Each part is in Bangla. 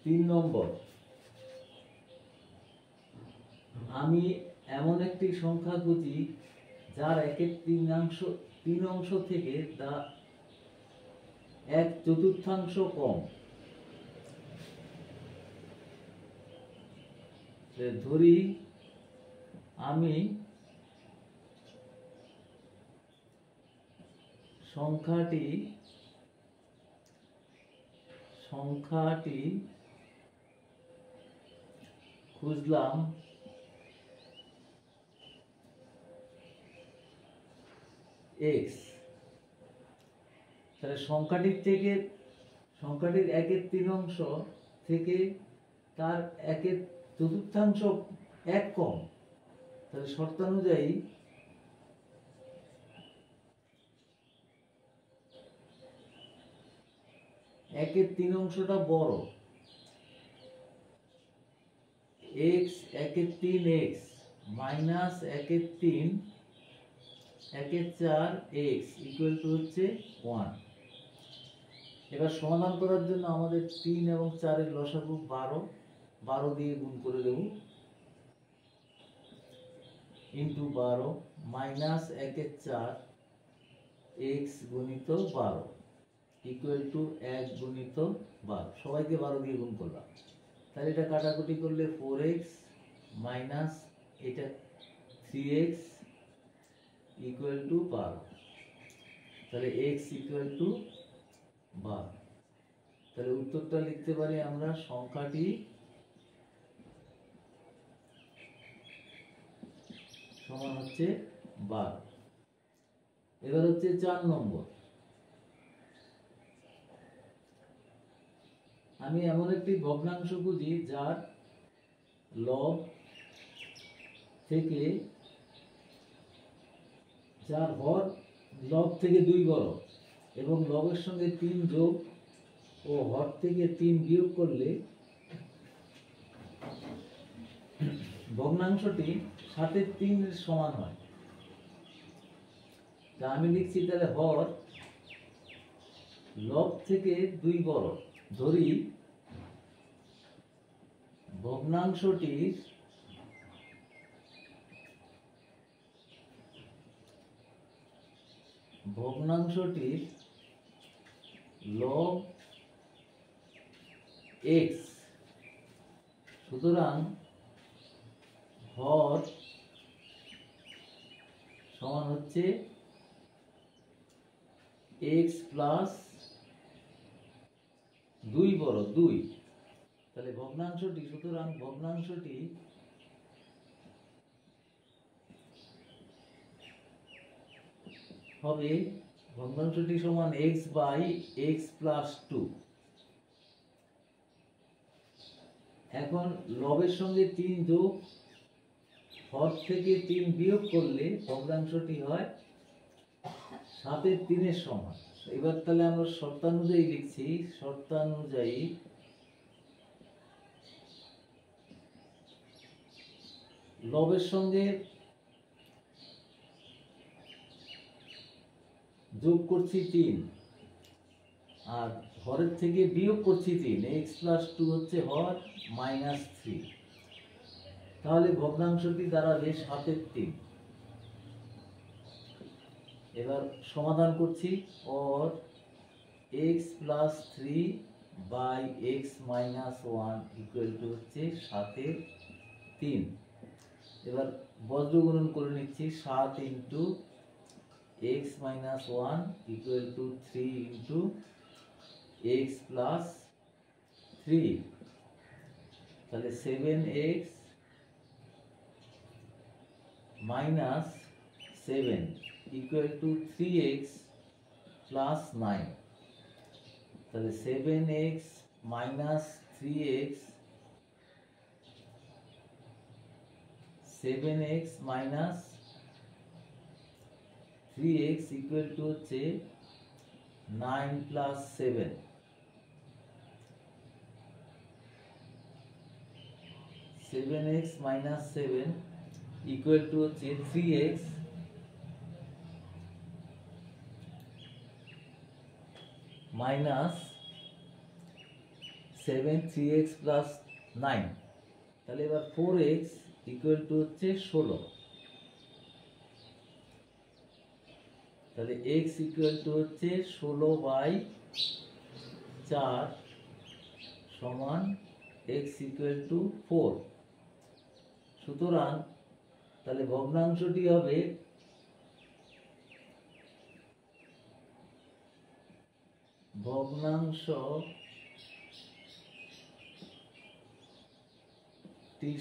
3 নম্বর, আমি এমন একটি সংখ্যা খুঁজি যার একের তিন অংশ থেকে তা 1/4 কম। ধরি আমি সংখ্যাটি খুঁজলাম x, তাহলে সংখ্যাটির 1/3 অংশ থেকে তার 1/4 এক কম, তাহলে শর্তানুযায়ী একের 3 অংশটা বড়। x 1/3 x minus 1/3 1/4 x equal to হচ্ছে 1। এবার সমাধান করার জন্য আমাদের 3 এবং 4 এর লসাগু 12 দিয়ে গুণ করে দেব, ইন্টু 12 মাইনাস 1/4 x গুণিত 12 ইকুয়াল টু 1 গুণিত 12, সবাইকে 12 দিয়ে গুণ করলাম। তাহলে এটা কাটাকুটি করলে 4x মাইনাস এটা 3x ইকুয়াল টু 12, তাহলে x ইকুয়াল টু 12। তাহলে উত্তরটা লিখতে পারি আমরা সংখ্যাটি সমান হচ্ছে 12। এবার হচ্ছে 4 নম্বর, আমি এমন একটি ভগ্নাংশ খুঁজি যার লব থেকে হর লব থেকে 2 বড় এবং লবের সঙ্গে 3 যোগ ও হর থেকে 3 বিয়োগ করলে ভগ্নাংশটি 7/3 এর সমান হয়। তা আমি লিখছি তাহলে হর লব থেকে 2 বড়। ধরি ভগ্নাংশটির লব x, সুতরাং হর সমান হচ্ছে x প্লাস 2 বড় 2। তাহলে ভগ্নাংশটি হবে সমান x বাই x প্লাস 2। এখন লবের সঙ্গে 3 যোগ হর থেকে 3 বিয়োগ করলে ভগ্নাংশটি হয় 7/3 এর সমান। এবার তাহলে আমরা শর্তানুযায়ী লিখছি, শর্তানুযায়ী লবের সঙ্গে যোগ করছি 3 আর হরের থেকে বিয়োগ করছি 3, x প্লাস 2 হচ্ছে হর মাইনাস 3, তাহলে ভগ্নাংশটি দাঁড়াবে 7/3। এবার সমাধান করছি, or x plus 3 by x minus 1 equal to হচ্ছে 7/3। এবার বজ্র গুণন করে নিচ্ছি, 7 into x minus 1 equal to 3 into x plus 3, তাহলে 7x minus 7 equal to 3x plus 9, তাহলে 7x minus 3x 7x minus 3x equal to হচ্ছে 9 plus 7, 7x minus 7 equal to হচ্ছে 3x মাইনাস 7 3x প্লাস 9, তাহলে এবার 4x ইকুয়াল টু হচ্ছে 16, তাহলে x ইকুয়াল টু হচ্ছে 16/4 সমান x ইকুয়াল টু 4। সুতরাং তাহলে ভগ্নাংশটি হবে ভগ্নাংশটি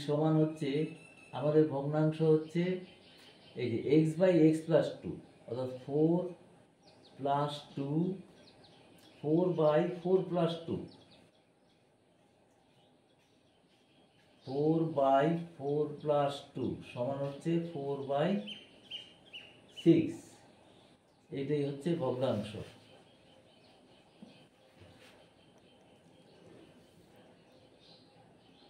সমান হচ্ছে, আমাদের ভগ্নাংশ হচ্ছে এই যে x বাই এক্স প্লাস 2, অর্থাৎ 4 প্লাস 2, 4/4 প্লাস 2, 4/4 প্লাস 2 সমান হচ্ছে 4/6। এটাই হচ্ছে ভগ্নাংশ।